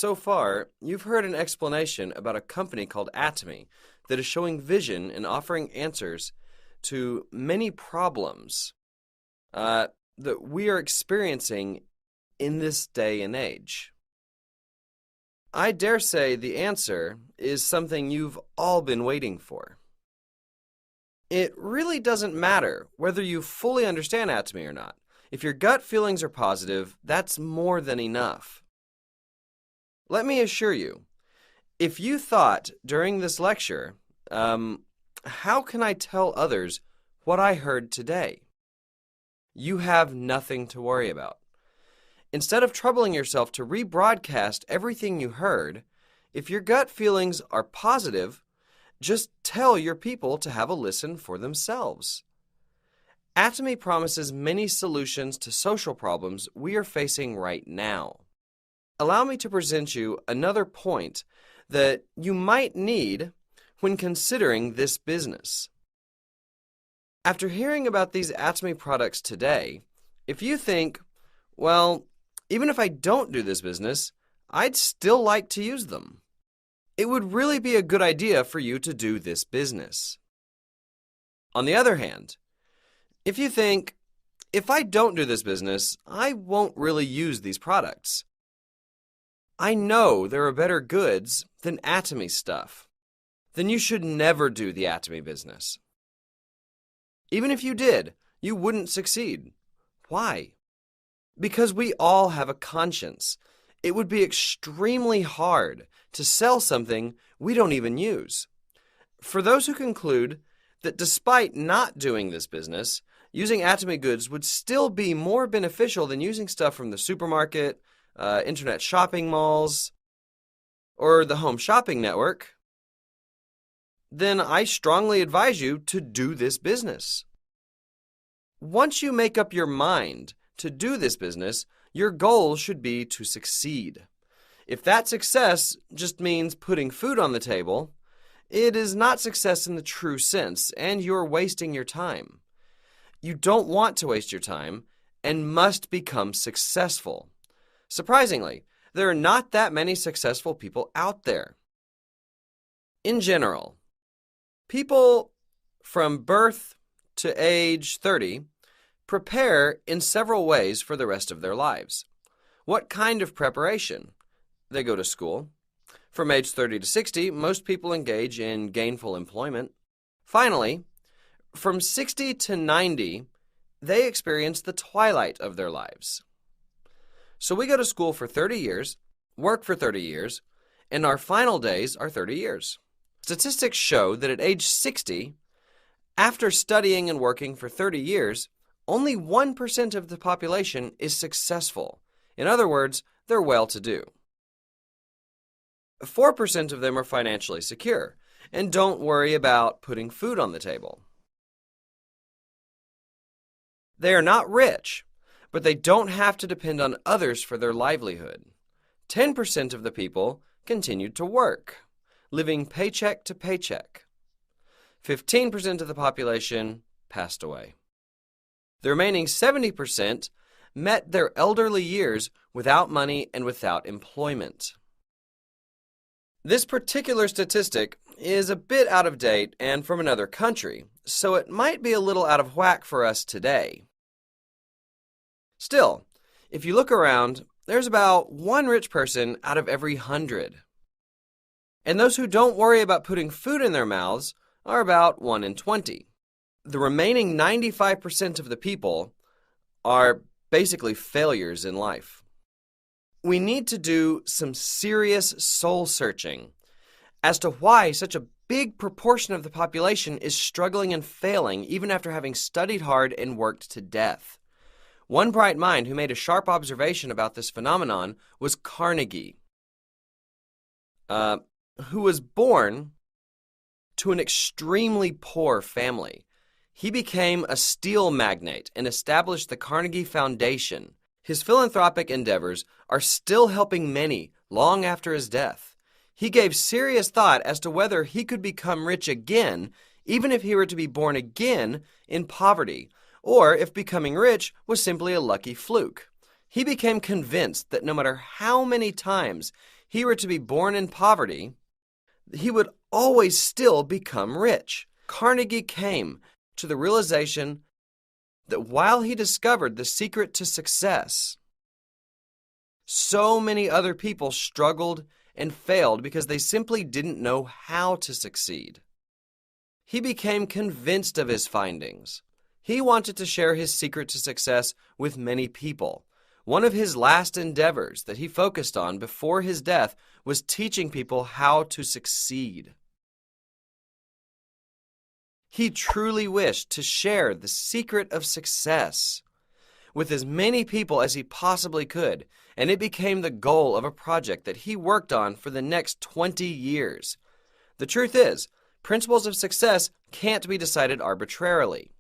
So far, you've heard an explanation about a company called Atomy that is showing vision and offering answers to many problems that we are experiencing in this day and age. I dare say the answer is something you've all been waiting for. It really doesn't matter whether you fully understand Atomy or not. If your gut feelings are positive, that's more than enough. Let me assure you, if you thought during this lecture, how can I tell others what I heard today? You have nothing to worry about. Instead of troubling yourself to rebroadcast everything you heard, if your gut feelings are positive, just tell your people to have a listen for themselves. Atomy promises many solutions to social problems we are facing right now. Allow me to present you another point that you might need when considering this business. After hearing about these Atomy products today, if you think, well, even if I don't do this business, I'd still like to use them, it would really be a good idea for you to do this business. On the other hand, if you think, if I don't do this business, I won't really use these products. I know there are better goods than Atomy stuff. Then you should never do the Atomy business. Even if you did, you wouldn't succeed. Why? Because we all have a conscience. It would be extremely hard to sell something we don't even use. For those who conclude that despite not doing this business, using Atomy goods would still be more beneficial than using stuff from the supermarket, internet shopping malls, or the home shopping network, then I strongly advise you to do this business. Once you make up your mind to do this business, your goal should be to succeed. If that success just means putting food on the table, it is not success in the true sense, and you're wasting your time. You don't want to waste your time and must become successful. Surprisingly, there are not that many successful people out there. In general, people from birth to age 30 prepare in several ways for the rest of their lives. What kind of preparation? They go to school. From age 30 to 60, most people engage in gainful employment. Finally, from 60 to 90, they experience the twilight of their lives. So we go to school for 30 years, work for 30 years, and our final days are 30 years. Statistics show that at age 60, after studying and working for 30 years, only 1% of the population is successful. In other words, they're well-to-do. 4% of them are financially secure and don't worry about putting food on the table. They are not rich, but they don't have to depend on others for their livelihood. 10% of the people continued to work, living paycheck to paycheck. 15% of the population passed away. The remaining 70% met their elderly years without money and without employment. This particular statistic is a bit out of date and from another country, so it might be a little out of whack for us today. Still, if you look around, there's about one rich person out of every 100. And those who don't worry about putting food in their mouths are about 1 in 20. The remaining 95% of the people are basically failures in life. We need to do some serious soul searching as to why such a big proportion of the population is struggling and failing even after having studied hard and worked to death. One bright mind who made a sharp observation about this phenomenon was Carnegie, who was born to an extremely poor family. He became a steel magnate and established the Carnegie Foundation. His philanthropic endeavors are still helping many long after his death. He gave serious thought as to whether he could become rich again, even if he were to be born again in poverty, or if becoming rich was simply a lucky fluke. He became convinced that no matter how many times he were to be born in poverty, he would always still become rich. Carnegie came to the realization that while he discovered the secret to success, so many other people struggled and failed because they simply didn't know how to succeed. He became convinced of his findings. He wanted to share his secret to success with many people. One of his last endeavors that he focused on before his death was teaching people how to succeed. He truly wished to share the secret of success with as many people as he possibly could, and it became the goal of a project that he worked on for the next 20 years. The truth is, principles of success can't be decided arbitrarily.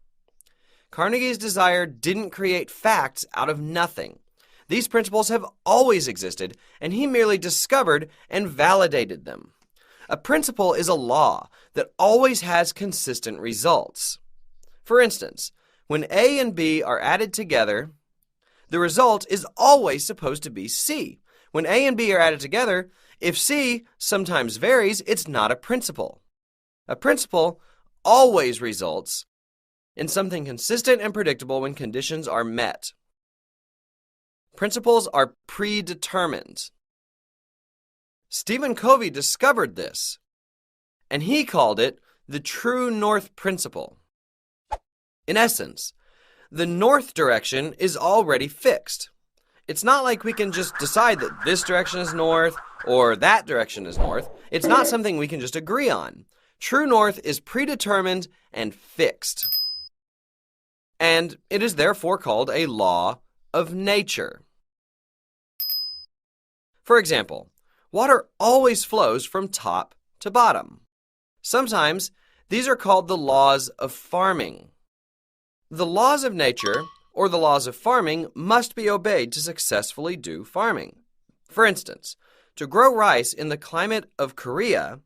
Carnegie's desire didn't create facts out of nothing. These principles have always existed, and he merely discovered and validated them. A principle is a law that always has consistent results. For instance, when A and B are added together, the result is always supposed to be C. When A and B are added together, if C sometimes varies, it's not a principle. A principle always results in something consistent and predictable when conditions are met. Principles are predetermined. Stephen Covey discovered this, and he called it the true north principle. In essence, the north direction is already fixed. It's not like we can just decide that this direction is north or that direction is north. It's not something we can just agree on. True north is predetermined and fixed. And it is therefore called a law of nature. For example, water always flows from top to bottom. Sometimes these are called the laws of farming. The laws of nature, or the laws of farming, must be obeyed to successfully do farming. For instance, to grow rice in the climate of Korea,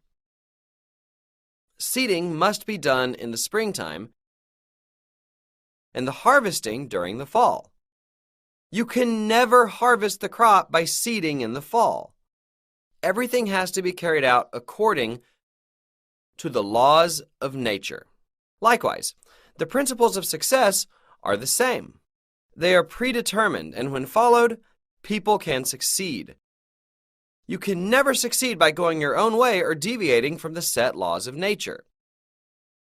seeding must be done in the springtime and the harvesting during the fall. You can never harvest the crop by seeding in the fall. Everything has to be carried out according to the laws of nature. Likewise, the principles of success are the same. They are predetermined, and when followed, people can succeed. You can never succeed by going your own way or deviating from the set laws of nature.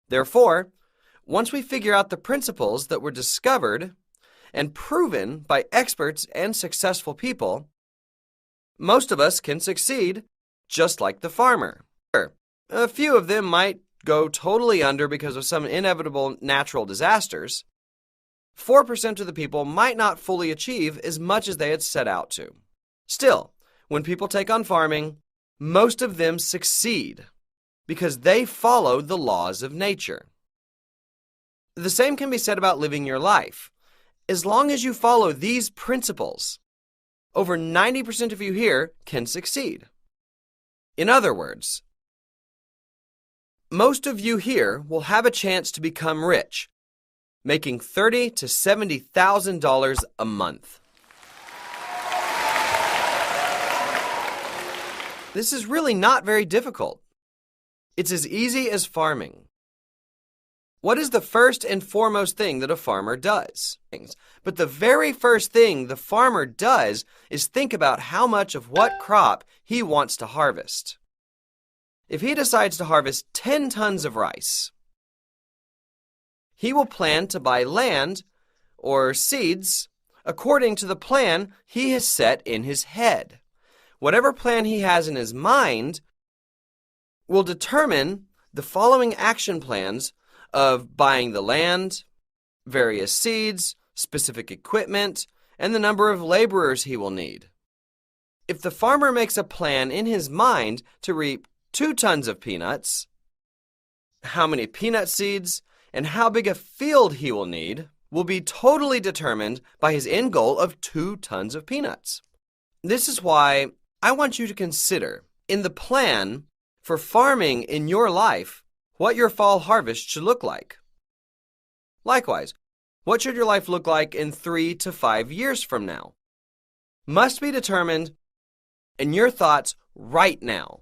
Therefore, once we figure out the principles that were discovered and proven by experts and successful people, most of us can succeed just like the farmer. A few of them might go totally under because of some inevitable natural disasters. 4% of the people might not fully achieve as much as they had set out to. Still, when people take on farming, most of them succeed because they follow the laws of nature. The same can be said about living your life. As long as you follow these principles, over 90% of you here can succeed. In other words, most of you here will have a chance to become rich, making $30,000 to $70,000 a month. This is really not very difficult. It's as easy as farming. What is the first and foremost thing that a farmer does? But the very first thing the farmer does is think about how much of what crop he wants to harvest. If he decides to harvest 10 tons of rice, he will plan to buy land or seeds according to the plan he has set in his head. Whatever plan he has in his mind will determine the following action plans of buying the land, various seeds, specific equipment, and the number of laborers he will need. If the farmer makes a plan in his mind to reap 2 tons of peanuts, how many peanut seeds and how big a field he will need will be totally determined by his end goal of 2 tons of peanuts. This is why I want you to consider in the plan for farming in your life what your fall harvest should look like. Likewise, what should your life look like in 3 to 5 years from now? Must be determined in your thoughts right now.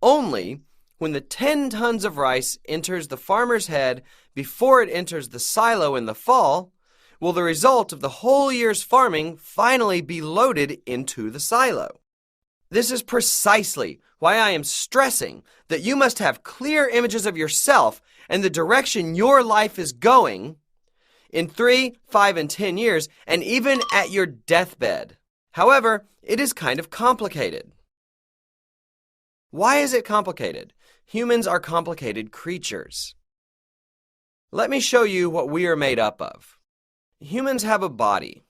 Only when the 10 tons of rice enters the farmer's head before it enters the silo in the fall will the result of the whole year's farming finally be loaded into the silo. This is precisely why I am stressing that you must have clear images of yourself and the direction your life is going in 3, 5, and 10 years, and even at your deathbed. However, it is kind of complicated. Why is it complicated? Humans are complicated creatures. Let me show you what we are made up of. Humans have a body.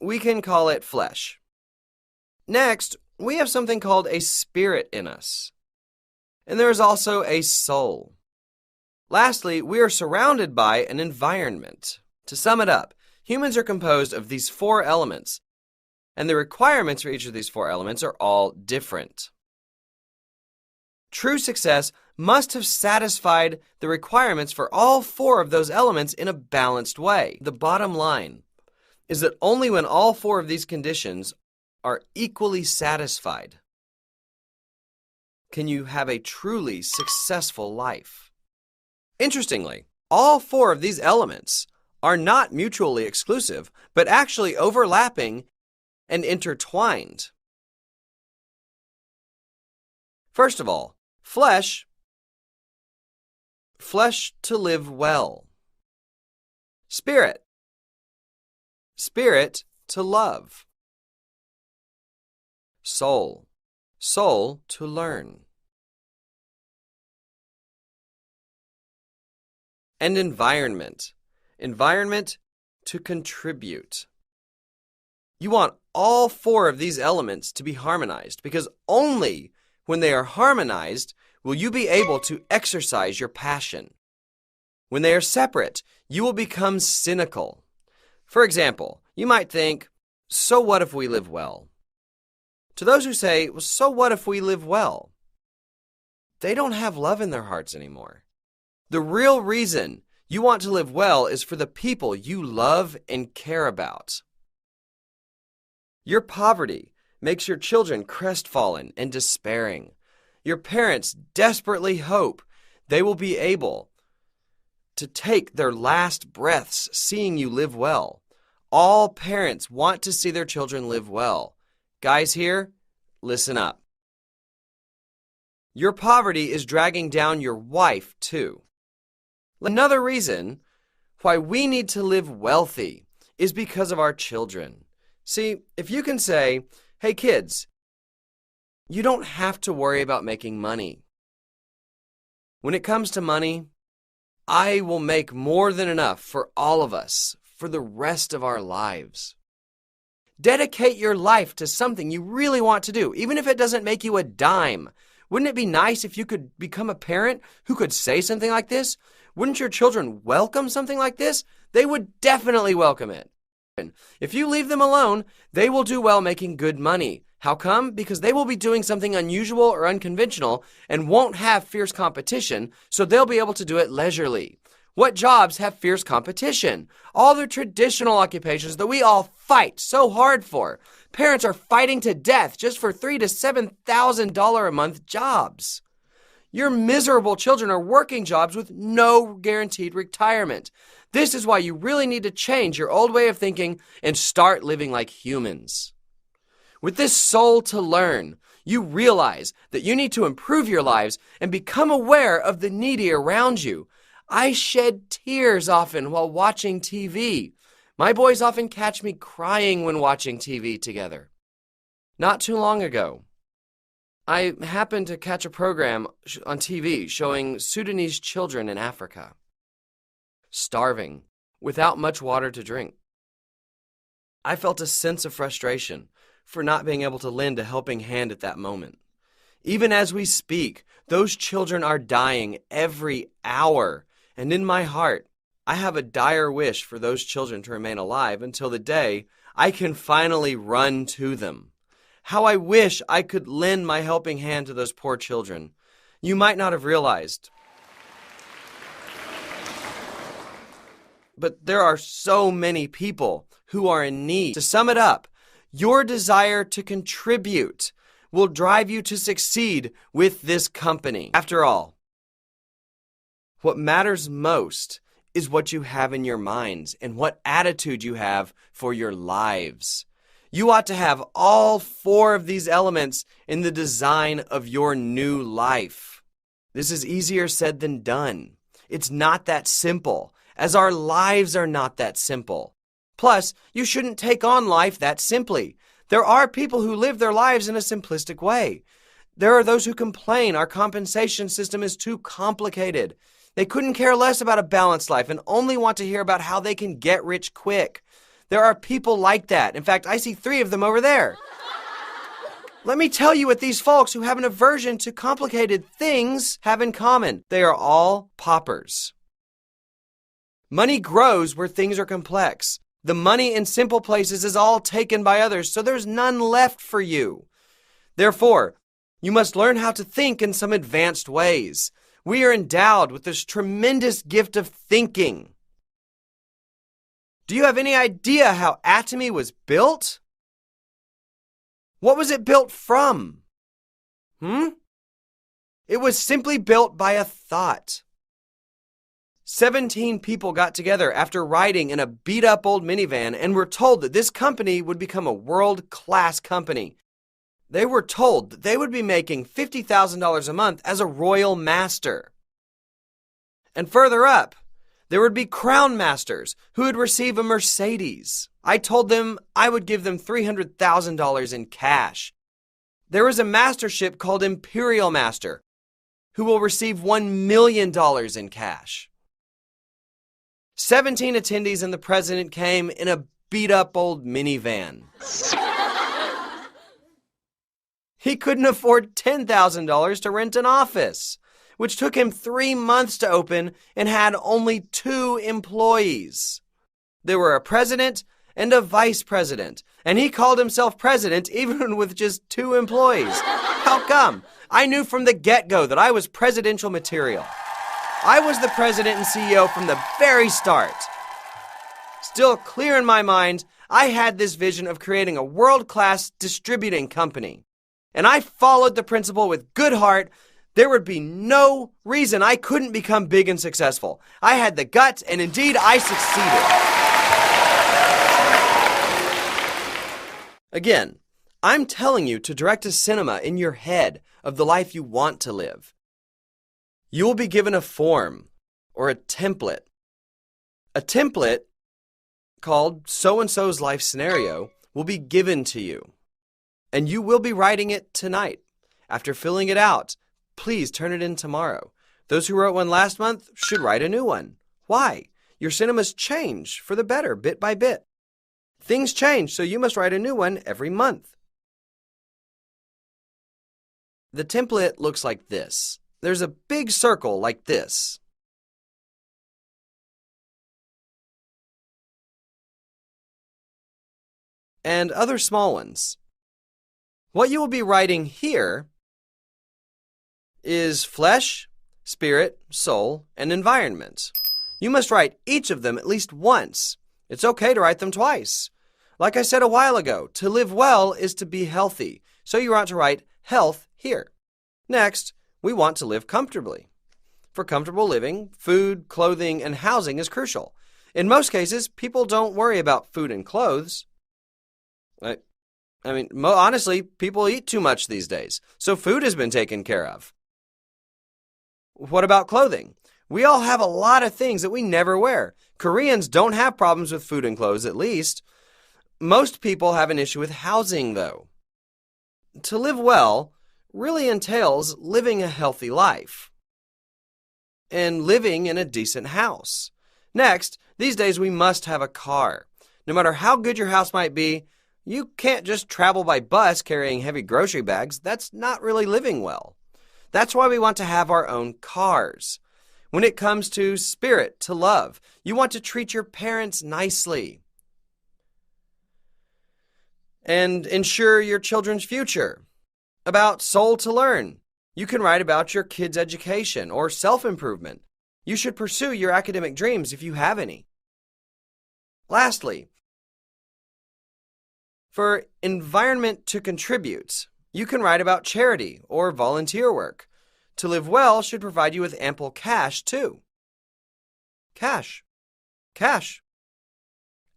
We can call it flesh. Next, we have something called a spirit in us. And there is also a soul. Lastly, we are surrounded by an environment. To sum it up, humans are composed of these 4 elements, and the requirements for each of these 4 elements are all different. True success must have satisfied the requirements for all 4 of those elements in a balanced way. The bottom line is that only when all 4 of these conditions are equally satisfied can you have a truly successful life. Interestingly, all 4 of these elements are not mutually exclusive, but actually overlapping and intertwined. First of all, flesh to live well. Spirit to love. Soul to learn. And environment to contribute. You want all 4 of these elements to be harmonized, because only when they are harmonized will you be able to exercise your passion. When they are separate, you will become cynical. For example, you might think, so what if we live well? To those who say, well, so what if we live well? They don't have love in their hearts anymore. The real reason you want to live well is for the people you love and care about. Your poverty makes your children crestfallen and despairing. Your parents desperately hope they will be able to take their last breaths seeing you live well. All parents want to see their children live well. Guys here, listen up. Your poverty is dragging down your wife, too. Another reason why we need to live wealthy is because of our children. See, if you can say, hey kids, you don't have to worry about making money. When it comes to money, I will make more than enough for all of us for the rest of our lives. Dedicate your life to something you really want to do, even if it doesn't make you a dime. Wouldn't it be nice if you could become a parent who could say something like this? Wouldn't your children welcome something like this? They would definitely welcome it. If you leave them alone, they will do well making good money. How come? Because they will be doing something unusual or unconventional and won't have fierce competition, so they'll be able to do it leisurely. What jobs have fierce competition? All the traditional occupations that we all fight so hard for. Parents are fighting to death just for $3,000 to $7,000 a month jobs. Your miserable children are working jobs with no guaranteed retirement. This is why you really need to change your old way of thinking and start living like humans. With this soul to learn, you realize that you need to improve your lives and become aware of the needy around you. I shed tears often while watching TV. My boys often catch me crying when watching TV together. Not too long ago, I happened to catch a program on TV showing Sudanese children in Africa, starving, without much water to drink. I felt a sense of frustration for not being able to lend a helping hand at that moment. Even as we speak, those children are dying every hour, and in my heart, I have a dire wish for those children to remain alive until the day I can finally run to them. How I wish I could lend my helping hand to those poor children. You might not have realized, but there are so many people who are in need. To sum it up, Your desire to contribute will drive you to succeed with this company. After all, what matters most is what you have in your minds and what attitude you have for your lives. You ought to have all 4 of these elements in the design of your new life. This is easier said than done. It's not that simple, as our lives are not that simple. Plus, you shouldn't take on life that simply. There are people who live their lives in a simplistic way. There are those who complain our compensation system is too complicated. They couldn't care less about a balanced life and only want to hear about how they can get rich quick. There are people like that. In fact, I see 3 of them over there. Let me tell you what these folks who have an aversion to complicated things have in common. They are all paupers. Money grows where things are complex. The money in simple places is all taken by others, so there's none left for you. Therefore, you must learn how to think in some advanced ways. We are endowed with this tremendous gift of thinking. Do you have any idea how Atomy was built? What was it built from? It was simply built by a thought. 17 people got together after riding in a beat-up old minivan and were told that this company would become a world-class company. They were told that they would be making $50,000 a month as a royal master. And further up, there would be crown masters who would receive a Mercedes. I told them I would give them $300,000 in cash. There is a mastership called Imperial Master who will receive $1 million in cash. 17 attendees and the president came in a beat-up old minivan. He couldn't afford $10,000 to rent an office, which took him 3 months to open and had only 2 employees. There were a president and a vice president, and he called himself president even with just 2 employees. How come? I knew from the get-go that I was presidential material. I was the president and CEO from the very start. Still clear in my mind, I had this vision of creating a world-class distributing company. And I followed the principle with good heart. There would be no reason I couldn't become big and successful. I had the guts, and indeed I succeeded. Again, I'm telling you to direct a cinema in your head of the life you want to live. You will be given a form or a template. A template called so-and-so's life scenario will be given to you. And you will be writing it tonight. After filling it out, please turn it in tomorrow. Those who wrote one last month should write a new one. Why? Your cinemas change for the better, bit by bit. Things change, so you must write a new one every month. The template looks like this. There's a big circle like this. And other small ones. What you will be writing here is flesh, spirit, soul, and environment. You must write each of them at least once. It's okay to write them twice. Like I said a while ago, to live well is to be healthy. So you want to write health here. Next, we want to live comfortably. For comfortable living, food, clothing, and housing is crucial. In most cases, people don't worry about food and clothes. Honestly, people eat too much these days, so food has been taken care of. What about clothing? We all have a lot of things that we never wear. Koreans don't have problems with food and clothes, at least. Most people have an issue with housing, though. To live well really entails living a healthy life and living in a decent house. Next, these days we must have a car. No matter how good your house might be, you can't just travel by bus carrying heavy grocery bags. That's not really living well. That's why we want to have our own cars. When it comes to spirit, to love, you want to treat your parents nicely and ensure your children's future. About soul to learn, you can write about your kids' education or self-improvement. You should pursue your academic dreams if you have any. Lastly, For environment to contribute, you can write about charity or volunteer work. To live well should provide you with ample cash, too. Cash. Cash.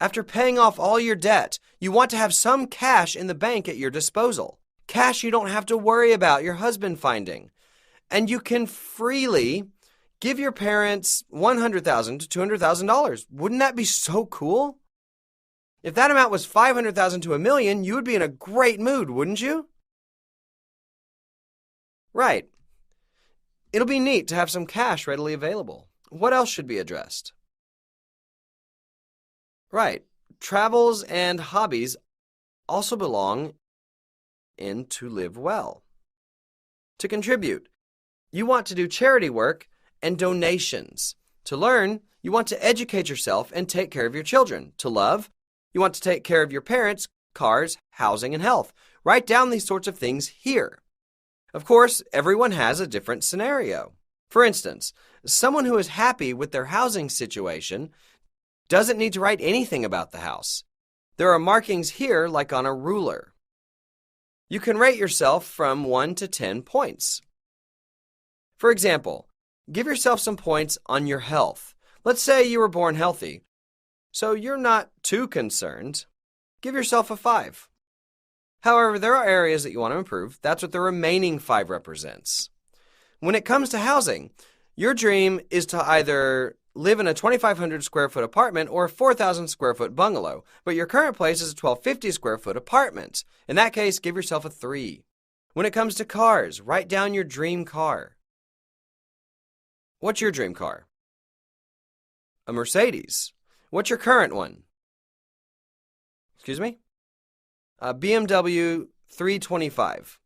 After paying off all your debt, you want to have some cash in the bank at your disposal. Cash you don't have to worry about your husband finding. And you can freely give your parents $100,000 to $200,000. Wouldn't that be so cool? If that amount was $500,000 to $1 million, you would be in a great mood, wouldn't you? Right. It'll be neat to have some cash readily available. What else should be addressed? Right. Travels and hobbies also belong in to live well. To contribute, you want to do charity work and donations. To learn, you want to educate yourself and take care of your children. To love, you want to take care of your parents, cars, housing, and health. Write down these sorts of things here. Of course, everyone has a different scenario. For instance, someone who is happy with their housing situation doesn't need to write anything about the house. There are markings here like on a ruler. You can rate yourself from 1 to 10 points. For example, give yourself some points on your health. Let's say you were born healthy, so you're not too concerned. Give yourself a 5. However, there are areas that you want to improve. That's what the remaining 5 represents. When it comes to housing, your dream is to either live in a 2,500 square foot apartment or a 4,000 square foot bungalow, but your current place is a 1,250 square foot apartment. In that case, give yourself a 3. When it comes to cars, write down your dream car. What's your dream car? A Mercedes. What's your current one? Excuse me? A BMW 325.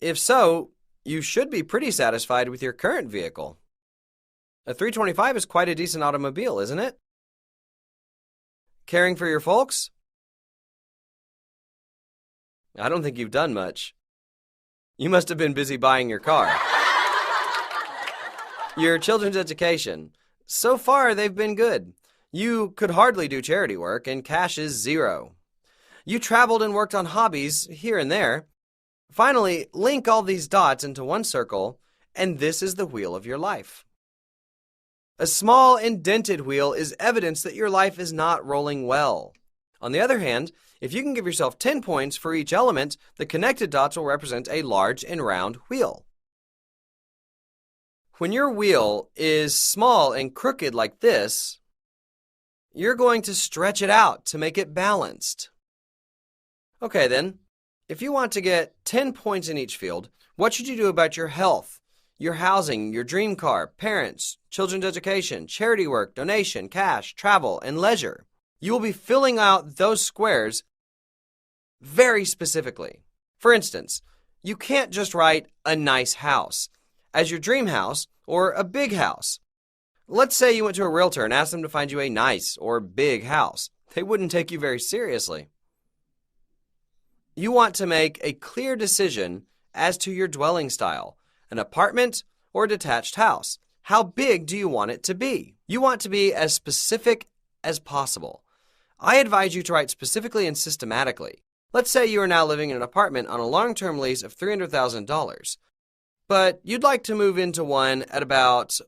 If so, you should be pretty satisfied with your current vehicle. A 325 is quite a decent automobile, isn't it? Caring for your folks? I don't think you've done much. You must have been busy buying your car. Your children's education. So far, they've been good. You could hardly do charity work, and cash is 0. You traveled and worked on hobbies here and there. Finally, link all these dots into one circle, and this is the wheel of your life. A small indented wheel is evidence that your life is not rolling well. On the other hand, if you can give yourself 10 points for each element, the connected dots will represent a large and round wheel. When your wheel is small and crooked like this, you're going to stretch it out to make it balanced. Okay then, if you want to get 10 points in each field, what should you do about your health, your housing, your dream car, parents, children's education, charity work, donation, cash, travel, and leisure? You will be filling out those squares very specifically. For instance, you can't just write a nice house as your dream house or a big house. Let's say you went to a realtor and asked them to find you a nice or big house. They wouldn't take you very seriously. You want to make a clear decision as to your dwelling style, an apartment or a detached house. How big do you want it to be? You want to be as specific as possible. I advise you to write specifically and systematically. Let's say you are now living in an apartment on a long-term lease of $300,000, but you'd like to move into one at about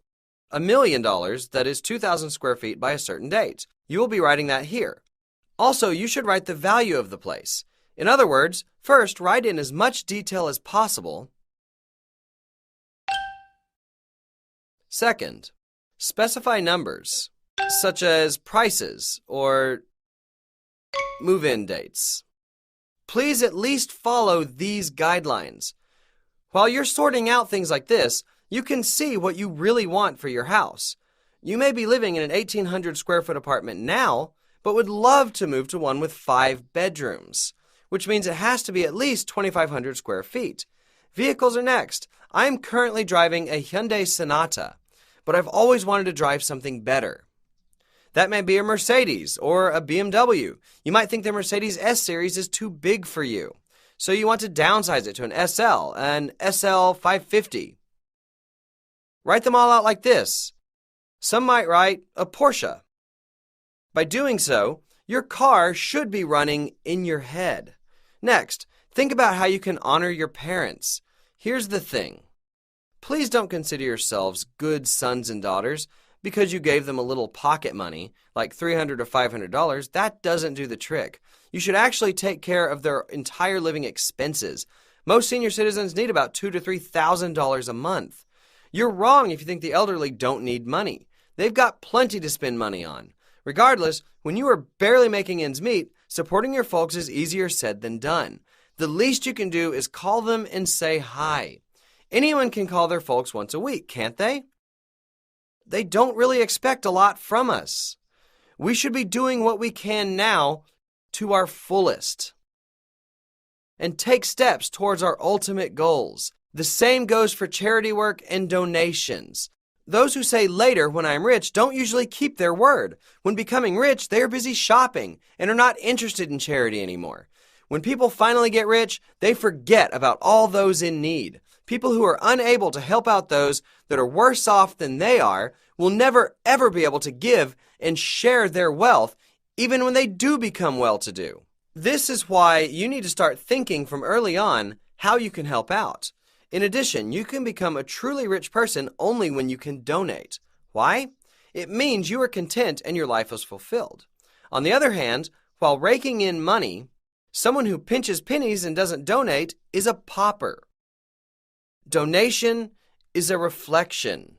$1 million that is 2,000 square feet by a certain date. You will be writing that here. Also, you should write the value of the place. In other words, first, write in as much detail as possible. Second, specify numbers, such as prices or move-in dates. Please at least follow these guidelines. While you're sorting out things like this, you can see what you really want for your house. You may be living in an 1,800 square foot apartment now, but would love to move to one with 5 bedrooms, which means it has to be at least 2,500 square feet. Vehicles are next. I'm currently driving a Hyundai Sonata, but I've always wanted to drive something better. That may be a Mercedes or a BMW. You might think the Mercedes S-Series is too big for you, so you want to downsize it to an SL, an SL 550. Write them all out like this. Some might write a Porsche. By doing so, Your car should be running in your head. Next, think about how you can honor your parents. Here's the thing. Please don't consider yourselves good sons and daughters because you gave them a little pocket money, like $300 or $500. That doesn't do the trick. You should actually take care of their entire living expenses. Most senior citizens need about $2,000 to $3,000 a month. You're wrong if you think the elderly don't need money. They've got plenty to spend money on. Regardless, when you are barely making ends meet, supporting your folks is easier said than done. The least you can do is call them and say hi. Anyone can call their folks once a week, can't they? They don't really expect a lot from us. We should be doing what we can now to our fullest and take steps towards our ultimate goals. The same goes for charity work and donations. Those who say later when I am rich don't usually keep their word. When becoming rich, they are busy shopping and are not interested in charity anymore. When people finally get rich, they forget about all those in need. People who are unable to help out those that are worse off than they are will never ever be able to give and share their wealth, even when they do become well-to-do. This is why you need to start thinking from early on how you can help out. In addition, you can become a truly rich person only when you can donate. Why? It means you are content and your life is fulfilled. On the other hand, while raking in money, someone who pinches pennies and doesn't donate is a pauper. Donation is a reflection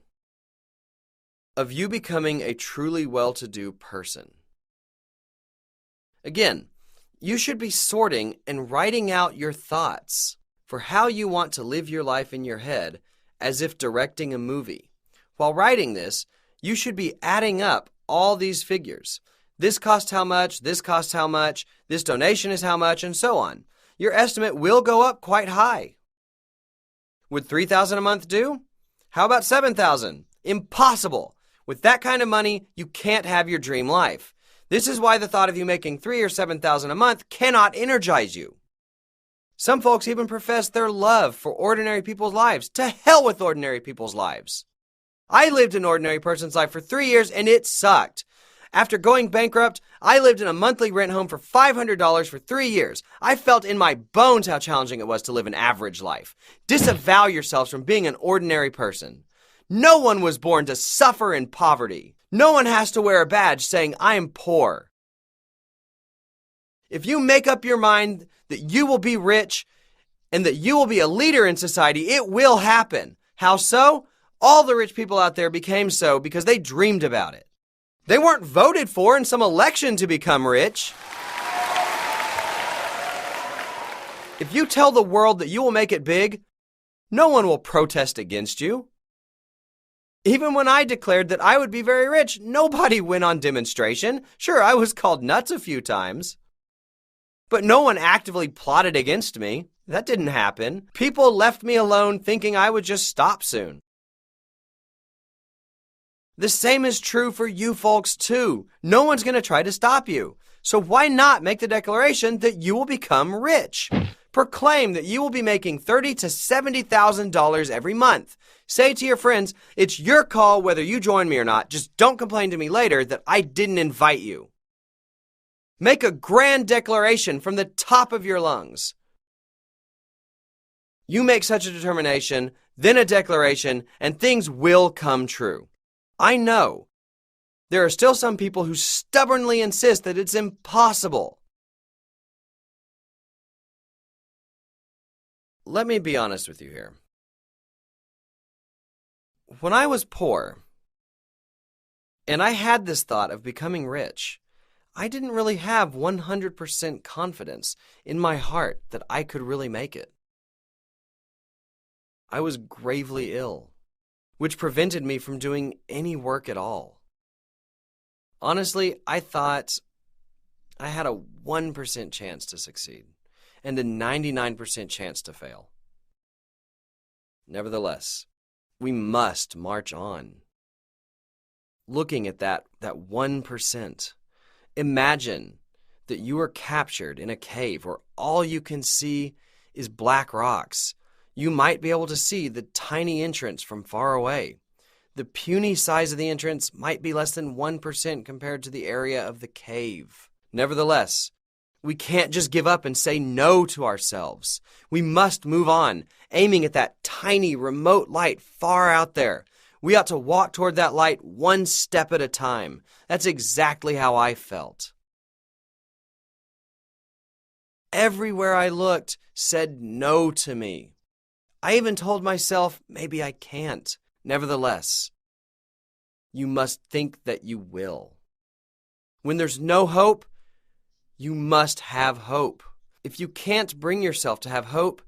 of you becoming a truly well-to-do person. Again, you should be sorting and writing out your thoughts for how you want to live your life in your head as if directing a movie. While writing this, you should be adding up all these figures. This costs how much, this costs how much, this donation is how much, and so on. Your estimate will go up quite high. Would $3,000 a month do? How about $7,000? Impossible. With that kind of money, you can't have your dream life. This is why the thought of you making $3,000 or $7,000 a month cannot energize you. Some folks even profess their love for ordinary people's lives. To hell with ordinary people's lives. I lived an ordinary person's life for 3 years and it sucked. After going bankrupt, I lived in a monthly rent home for $500 for 3 years. I felt in my bones how challenging it was to live an average life. Disavow yourselves from being an ordinary person. No one was born to suffer in poverty. No one has to wear a badge saying, I am poor. If you make up your mind that you will be rich and that you will be a leader in society, it will happen. How so? All the rich people out there became so because they dreamed about it. They weren't voted for in some election to become rich. If you tell the world that you will make it big, no one will protest against you. Even when I declared that I would be very rich, nobody went on demonstration. Sure, I was called nuts a few times. But no one actively plotted against me. That didn't happen. People left me alone thinking I would just stop soon. The same is true for you folks too. No one's going to try to stop you. So why not make the declaration that you will become rich? Proclaim that you will be making $30,000 to $70,000 every month. Say to your friends, it's your call whether you join me or not. Just don't complain to me later that I didn't invite you. Make a grand declaration from the top of your lungs. You make such a determination, then a declaration, and things will come true. I know there are still some people who stubbornly insist that it's impossible. Let me be honest with you here. When I was poor, and I had this thought of becoming rich, I didn't really have 100% confidence in my heart that I could really make it. I was gravely ill, which prevented me from doing any work at all. Honestly, I thought I had a 1% chance to succeed and a 99% chance to fail. Nevertheless, we must march on. Looking at that 1%, imagine that you are captured in a cave where all you can see is black rocks. You might be able to see the tiny entrance from far away. The puny size of the entrance might be less than 1% compared to the area of the cave. Nevertheless, we can't just give up and say no to ourselves. We must move on, aiming at that tiny, remote light far out there. We ought to walk toward that light one step at a time. That's exactly how I felt. Everywhere I looked said no to me. I even told myself, maybe I can't. Nevertheless, you must think that you will. When there's no hope, you must have hope. If you can't bring yourself to have hope,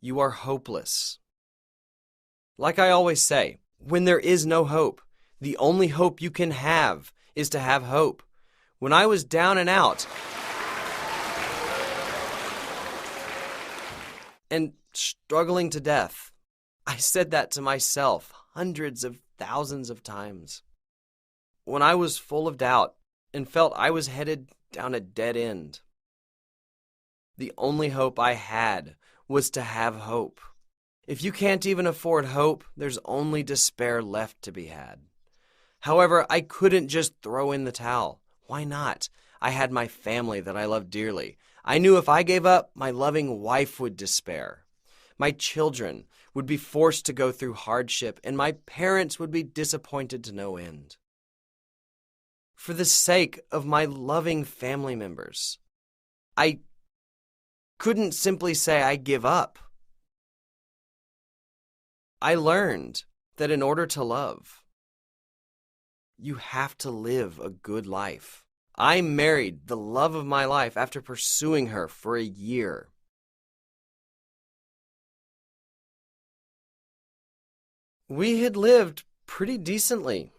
you are hopeless. Like I always say, when there is no hope, the only hope you can have is to have hope. When I was down and out and struggling to death, I said that to myself hundreds of thousands of times. When I was full of doubt and felt I was headed down a dead end, the only hope I had was to have hope. If you can't even afford hope, there's only despair left to be had. However, I couldn't just throw in the towel. Why not? I had my family that I loved dearly. I knew if I gave up, my loving wife would despair. My children would be forced to go through hardship, and my parents would be disappointed to no end. For the sake of my loving family members, I couldn't simply say I give up. I learned that in order to love, you have to live a good life. I married the love of my life after pursuing her for a year. We had lived pretty decently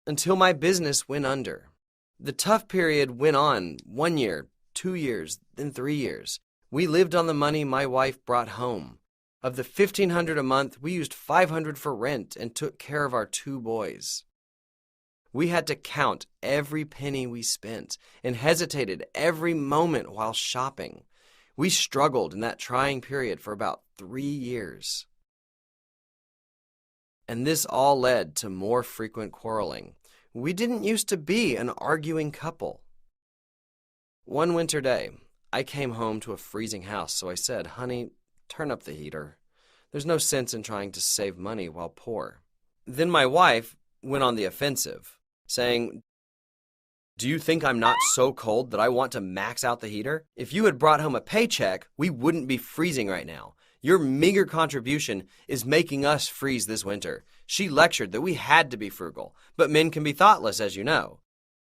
until my business went under. The tough period went on 1 year, 2 years, then 3 years. We lived on the money my wife brought home. Of the $1,500 a month, we used $500 for rent and took care of our 2 boys. We had to count every penny we spent and hesitated every moment while shopping. We struggled in that trying period for about 3 years. And this all led to more frequent quarreling. We didn't used to be an arguing couple. One winter day, I came home to a freezing house, so I said, "Honey, turn up the heater. There's no sense in trying to save money while poor." Then my wife went on the offensive, saying, "Do you think I'm not so cold that I want to max out the heater? If you had brought home a paycheck, we wouldn't be freezing right now. Your meager contribution is making us freeze this winter." She lectured that we had to be frugal, but men can be thoughtless, as you know.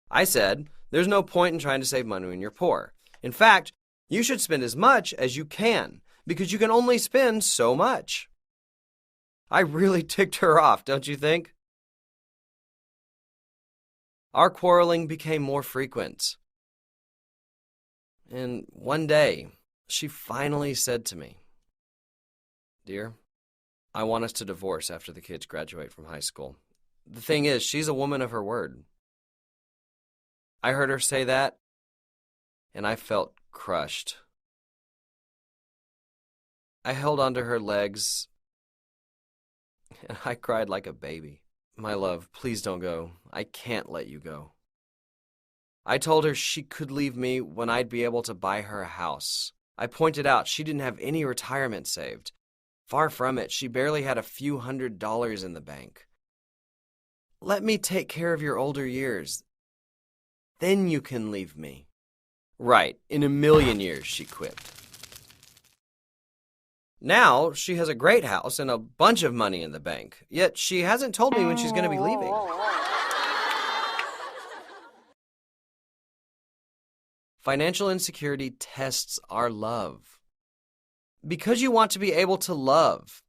I said, "There's no point in trying to save money when you're poor. In fact, you should spend as much as you can, because you can only spend so much." I really ticked her off, don't you think? Our quarreling became more frequent. And one day, she finally said to me, "Dear, I want us to divorce after the kids graduate from high school." The thing is, she's a woman of her word. I heard her say that, and I felt crushed. I held onto her legs, and I cried like a baby. "My love, please don't go. I can't let you go." I told her she could leave me when I'd be able to buy her a house. I pointed out she didn't have any retirement saved. Far from it, she barely had a few $100s in the bank. "Let me take care of your older years. Then you can leave me." "Right, in a million years," she quipped. Now she has a great house and a bunch of money in the bank, yet she hasn't told me when she's going to be leaving. Financial insecurity tests our love. Because you want to be able to love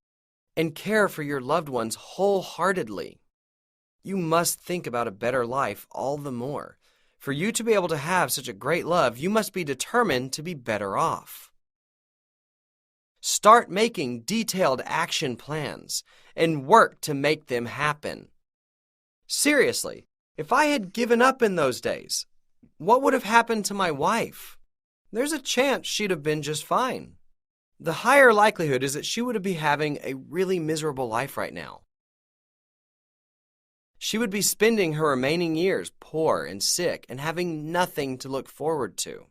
and care for your loved ones wholeheartedly, you must think about a better life all the more. For you to be able to have such a great love, you must be determined to be better off. Start making detailed action plans and work to make them happen. Seriously, if I had given up in those days, what would have happened to my wife? There's a chance she'd have been just fine. The higher likelihood is that she would be having a really miserable life right now. She would be spending her remaining years poor and sick and having nothing to look forward to.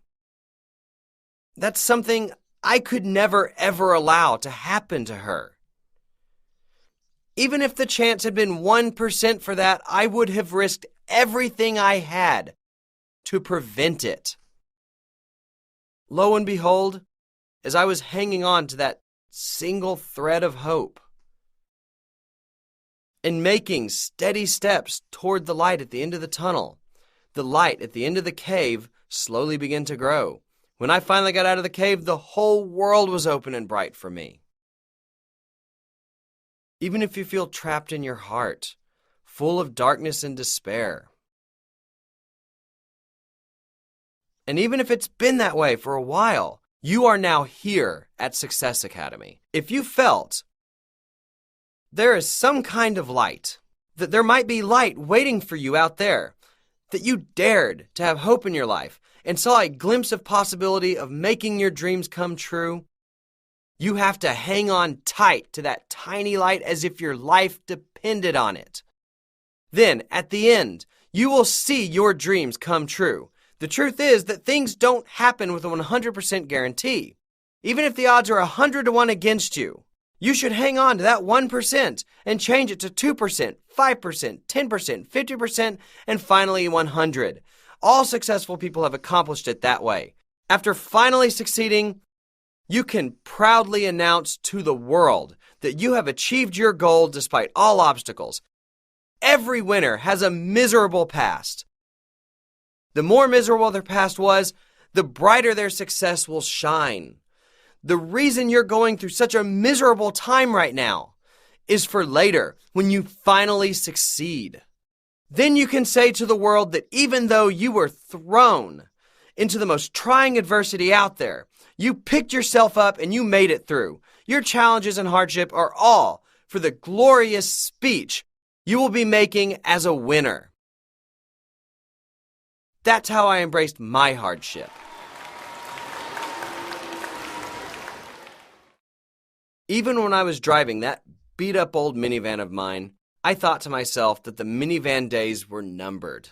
That's something I could never, ever allow to happen to her. Even if the chance had been 1% for that, I would have risked everything I had to prevent it. Lo and behold, as I was hanging on to that single thread of hope and making steady steps toward the light at the end of the tunnel, the light at the end of the cave slowly began to grow. When I finally got out of the cave, the whole world was open and bright for me. Even if you feel trapped in your heart, full of darkness and despair, and even if it's been that way for a while, you are now here at Success Academy. If you felt there is some kind of light, that there might be light waiting for you out there, that you dared to have hope in your life and saw a glimpse of possibility of making your dreams come true, you have to hang on tight to that tiny light as if your life depended on it. Then, at the end, you will see your dreams come true. The truth is that things don't happen with a 100% guarantee. Even if the odds are 100 to 1 against you, you should hang on to that 1% and change it to 2%, 5%, 10%, 50%, and finally 100. All successful people have accomplished it that way. After finally succeeding, you can proudly announce to the world that you have achieved your goal despite all obstacles. Every winner has a miserable past. The more miserable their past was, the brighter their success will shine. The reason you're going through such a miserable time right now is for later, when you finally succeed. Then you can say to the world that even though you were thrown into the most trying adversity out there, you picked yourself up and you made it through. Your challenges and hardship are all for the glorious speech you will be making as a winner. That's how I embraced my hardship. Even when I was driving that beat-up old minivan of mine, I thought to myself that the minivan days were numbered.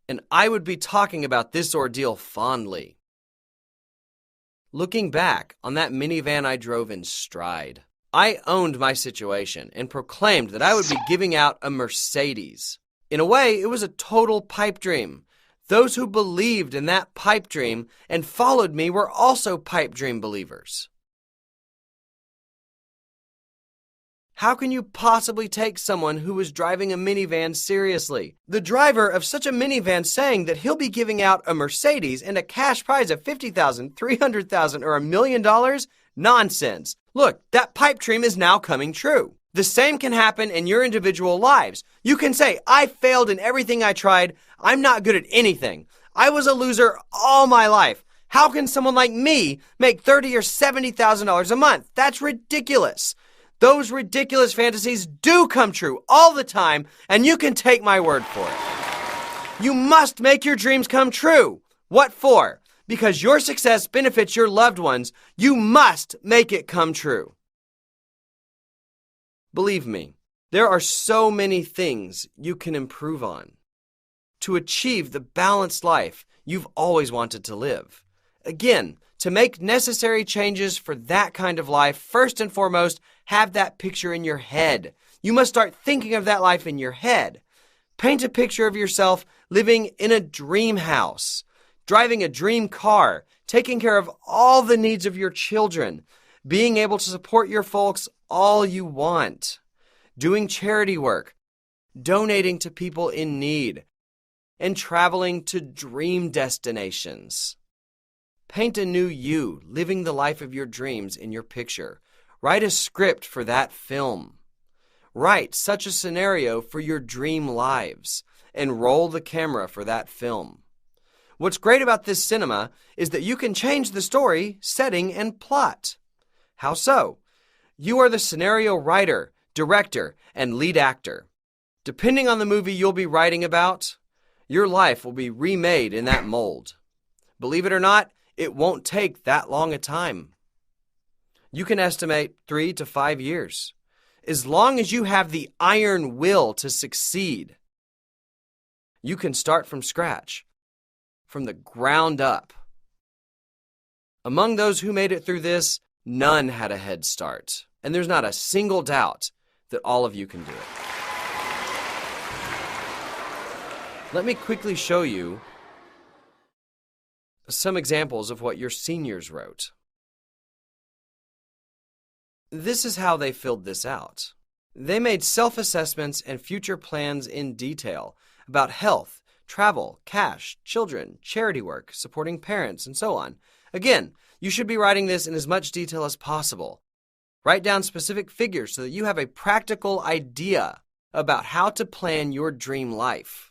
And I would be talking about this ordeal fondly. Looking back on that minivan I drove in stride, I owned my situation and proclaimed that I would be giving out a Mercedes. In a way, it was a total pipe dream. Those who believed in that pipe dream and followed me were also pipe dream believers. How can you possibly take someone who was driving a minivan seriously? The driver of such a minivan saying that he'll be giving out a Mercedes and a cash prize of $50,000, $300,000, or $1 million? Nonsense. Look, that pipe dream is now coming true. The same can happen in your individual lives. You can say, I failed in everything I tried. I'm not good at anything. I was a loser all my life. How can someone like me make $30,000 or $70,000 a month? That's ridiculous. Those ridiculous fantasies do come true all the time, and you can take my word for it. You must make your dreams come true. What for? Because your success benefits your loved ones. You must make it come true. Believe me, there are so many things you can improve on to achieve the balanced life you've always wanted to live. Again, to make necessary changes for that kind of life, first and foremost, have that picture in your head. You must start thinking of that life in your head. Paint a picture of yourself living in a dream house, driving a dream car, taking care of all the needs of your children, being able to support your folks all you want, doing charity work, donating to people in need, and traveling to dream destinations. Paint a new you, living the life of your dreams in your picture. Write a script for that film. Write such a scenario for your dream lives, and roll the camera for that film. What's great about this cinema is that you can change the story, setting, and plot. How so? You are the scenario writer, director, and lead actor. Depending on the movie you'll be writing about, your life will be remade in that mold. Believe it or not, it won't take that long a time. You can estimate 3 to 5 years. As long as you have the iron will to succeed, you can start from scratch, from the ground up. Among those who made it through this, none had a head start. And there's not a single doubt that all of you can do it. Let me quickly show you some examples of what your seniors wrote. This is how they filled this out. They made self-assessments and future plans in detail about health, travel, cash, children, charity work, supporting parents, and so on. Again, you should be writing this in as much detail as possible. Write down specific figures so that you have a practical idea about how to plan your dream life.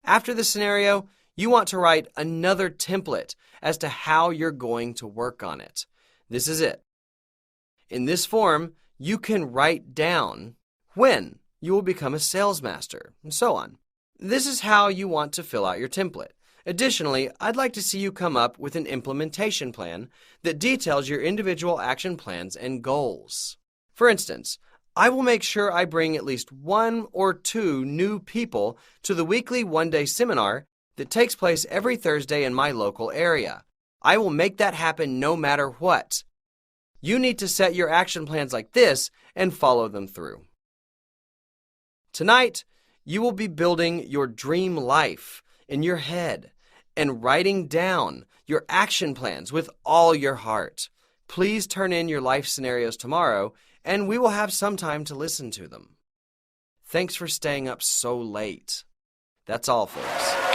After this scenario, you want to write another template as to how you're going to work on it. This is it. In this form, you can write down when you will become a sales master, and so on. This is how you want to fill out your template. Additionally, I'd like to see you come up with an implementation plan that details your individual action plans and goals. For instance, I will make sure I bring at least 1 or 2 new people to the weekly one-day seminar that takes place every Thursday in my local area. I will make that happen no matter what. You need to set your action plans like this and follow them through. Tonight, you will be building your dream life in your head and writing down your action plans with all your heart. Please turn in your life scenarios tomorrow, and we will have some time to listen to them. Thanks for staying up so late. That's all, folks.